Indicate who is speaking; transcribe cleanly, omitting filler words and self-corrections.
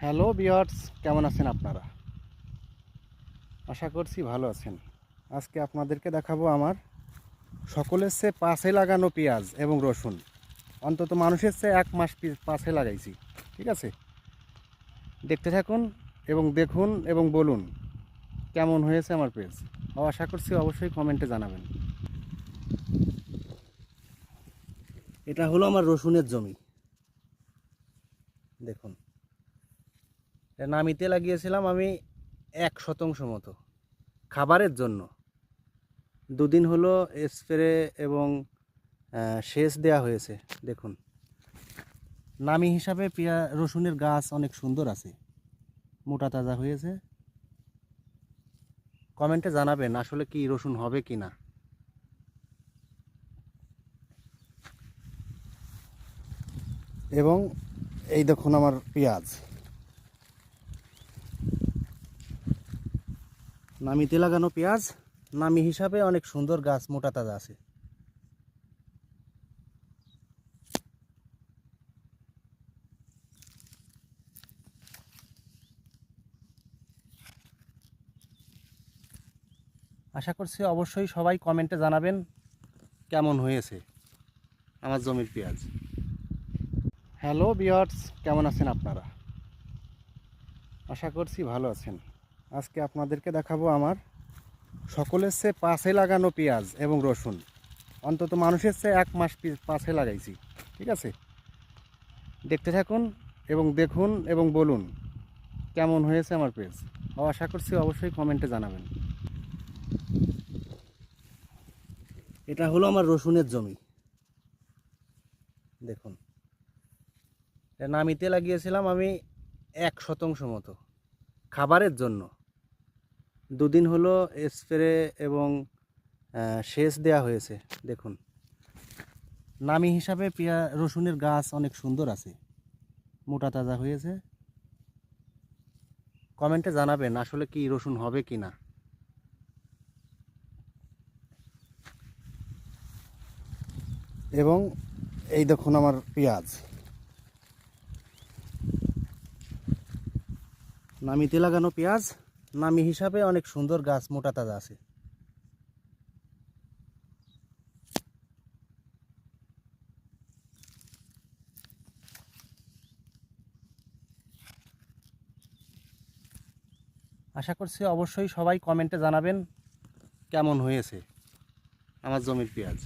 Speaker 1: Hello viewers, কেমন আছেন আপনারা? আশা করছি ভালো আছেন। আজকে আপনাদেরকে দেখাবো আমার সকলের চেয়ে পাশে লাগানো পেঁয়াজ এবং রসুন। অন্তত মানুষের চেয়ে 1 মাস পাশে লাগাইছি। ঠিক আছে, দেখতে থাকুন এবং দেখুন এবং বলুন কেমন হয়েছে আমার পেঁয়াজ। আশা করছি অবশ্যই কমেন্টে জানাবেন। এটা হলো আমার রসুনের জমি। দেখুন, নামিতে লাগিয়েছিলাম আমি 1% মতো খাবারের জন্য। দুদিন হলো স্প্রে এবং সেচ দেওয়া হয়েছে। দেখুন, নামি হিসাবে রসুনের গাছ অনেক সুন্দর আছে, মোটা তাজা হয়েছে। কমেন্টে জানাবেন আসলে কি রসুন হবে কি না। এবং এই দেখুন আমার পেঁয়াজ নামিতে লাগানো পেঁয়াজ, নামি হিসাবে অনেক সুন্দর গাছ, মোটা তাজা আছে। আশা করছি অবশ্যই সবাই কমেন্টে জানাবেন কেমন হয়েছে আমার জমির পেঁয়াজ। হ্যালো ভিউয়ার্স, কেমন আছেন আপনারা? আশা করছি ভালো আছেন। আজকে আপনাদেরকে দেখাবো আমার সকলের চেয়ে পাশে লাগানো পেঁয়াজ এবং রসুন। অন্তত মানুষের চেয়ে 1 মাস পাশে লাগাইছি। ঠিক আছে, দেখতে থাকুন এবং দেখুন এবং বলুন কেমন হয়েছে আমার পেঁয়াজ। আশা করছি অবশ্যই কমেন্টে জানাবেন। এটা হলো আমার রসুনের জমি। দেখুন, নামিতে লাগিয়েছিলাম আমি 1% মতো খাবারের জন্য। দুদিন হলো স্প্রে এবং সেচ দেওয়া হয়েছে। দেখুন, নামি হিসাবে রসুনের গাছ অনেক সুন্দর আছে, মোটা তাজা হয়েছে। কমেন্টে জানাবেন আসলে কি রসুন হবে কি না। এবং এই দেখুন আমার পেঁয়াজ নামিতে লাগানো পেঁয়াজ, নামি হিসাবে অনেক সুন্দর গাছ, মোটা তাজা আছে। আশা করছি অবশ্যই সবাই কমেন্টে জানাবেন কেমন হয়েছে আমার জমির পেঁয়াজ।